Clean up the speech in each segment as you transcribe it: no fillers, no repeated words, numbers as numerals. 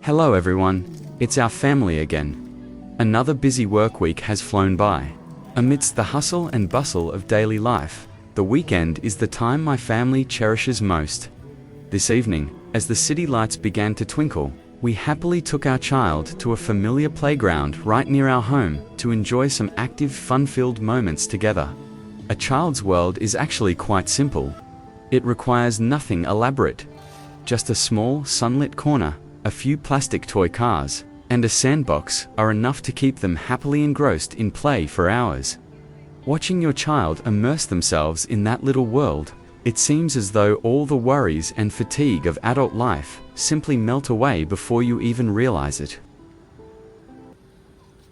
Hello everyone, it's our family again. Another busy work week has flown by. Amidst the hustle and bustle of daily life, the weekend is the time my family cherishes most. This evening, as the city lights began to twinkle, we happily took our child to a familiar playground right near our home to enjoy some active, fun-filled moments together. A child's world is actually quite simple. It requires nothing elaborate. Just a small, sunlit corner, a few plastic toy cars, and a sandbox are enough to keep them happily engrossed in play for hours. Watching your child immerse themselves in that little world, it seems as though all the worries and fatigue of adult life simply melt away before you even realize it.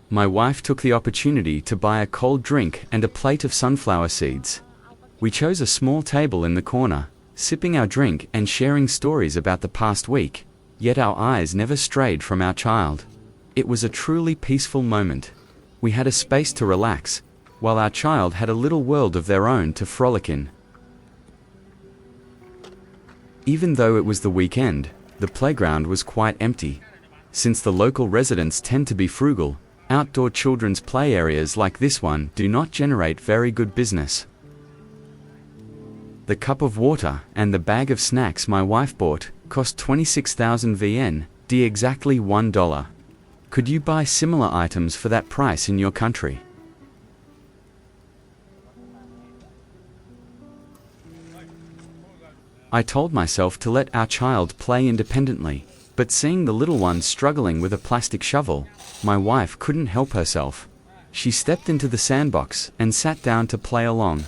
My wife took the opportunity to buy a cold drink and a plate of sunflower seeds. We chose a small table in the corner, sipping our drink and sharing stories about the past week, yet our eyes never strayed from our child. It was a truly peaceful moment. We had a space to relax, while our child had a little world of their own to frolic in. Even though it was the weekend, the playground was quite empty. Since the local residents tend to be frugal, outdoor children's play areas like this one do not generate very good business. The cup of water and the bag of snacks my wife bought cost 26,000 VN, exactly $1. Could you buy similar items for that price in your country? I told myself to let our child play independently, but seeing the little one struggling with a plastic shovel, my wife couldn't help herself. She stepped into the sandbox and sat down to play along.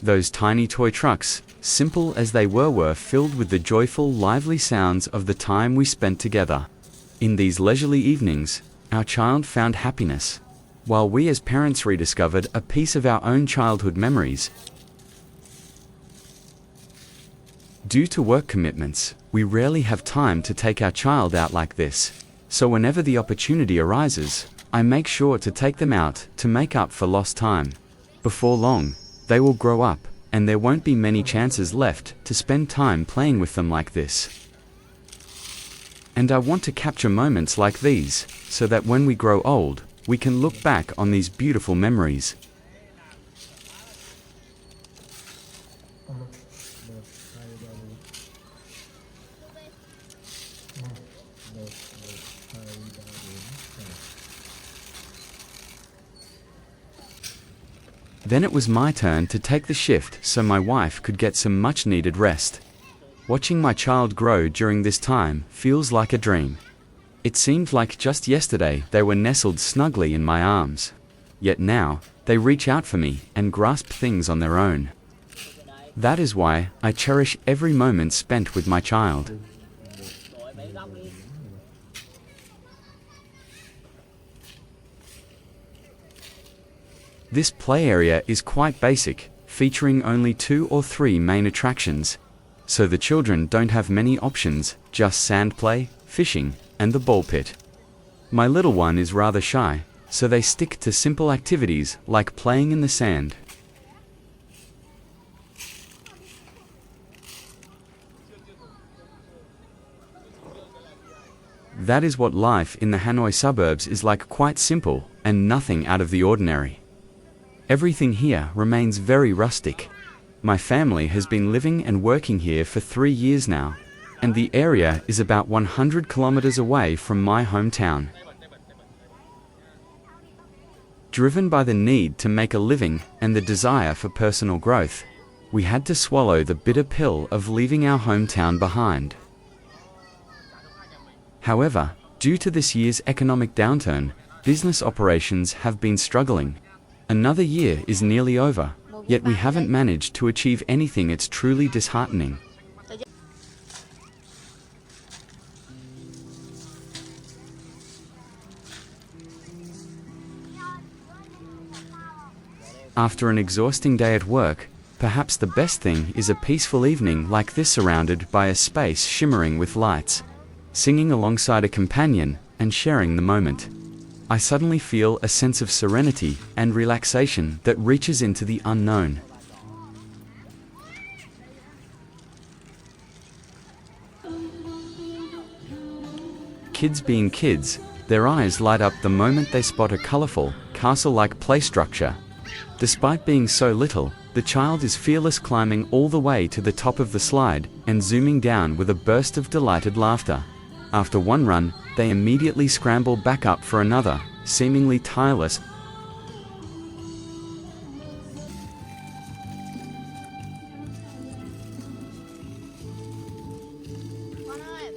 Those tiny toy trucks, simple as they were filled with the joyful, lively sounds of the time we spent together. In these leisurely evenings, our child found happiness, while we as parents rediscovered a piece of our own childhood memories. Due to work commitments, we rarely have time to take our child out like this, so whenever the opportunity arises, I make sure to take them out to make up for lost time. Before long, they will grow up, and there won't be many chances left to spend time playing with them like this. And I want to capture moments like these, so that when we grow old, we can look back on these beautiful memories. Then it was my turn to take the shift so my wife could get some much-needed rest. Watching my child grow during this time feels like a dream. It seemed like just yesterday they were nestled snugly in my arms. Yet now, they reach out for me and grasp things on their own. That is why I cherish every moment spent with my child. This play area is quite basic, featuring only 2 or 3 main attractions. So the children don't have many options, just sand play, fishing, and the ball pit. My little one is rather shy, so they stick to simple activities like playing in the sand. That is what life in the Hanoi suburbs is like, quite simple and nothing out of the ordinary. Everything here remains very rustic. My family has been living and working here for 3 years now, and the area is about 100 kilometers away from my hometown. Driven by the need to make a living and the desire for personal growth, we had to swallow the bitter pill of leaving our hometown behind. However, due to this year's economic downturn, business operations have been struggling. Another year is nearly over, yet we haven't managed to achieve anything. It's truly disheartening. After an exhausting day at work, perhaps the best thing is a peaceful evening like this, surrounded by a space shimmering with lights, singing alongside a companion, and sharing the moment. I suddenly feel a sense of serenity and relaxation that reaches into the unknown. kids being kids, their eyes light up the moment they spot a colorful, castle-like play structure. Despite being so little, the child is fearless, climbing all the way to the top of the slide and zooming down with a burst of delighted laughter. After one run, they immediately scramble back up for another, seemingly tireless. Con ơi,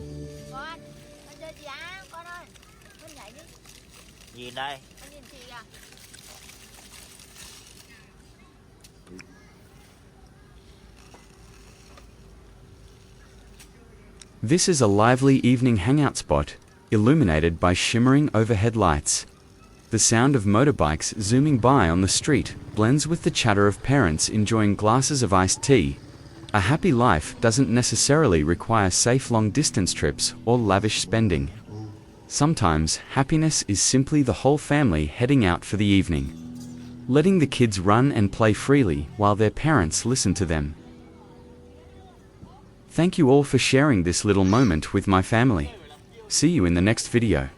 con chơi gì á, con ơi, con nhảy đi, Gì đây? con nhìn chị kìa. This is a lively evening hangout spot, illuminated by shimmering overhead lights. The sound of motorbikes zooming by on the street blends with the chatter of parents enjoying glasses of iced tea. A happy life doesn't necessarily require safe long-distance trips or lavish spending. Sometimes, happiness is simply the whole family heading out for the evening, letting the kids run and play freely while their parents listen to them. Thank you all for sharing this little moment with my family. See you in the next video.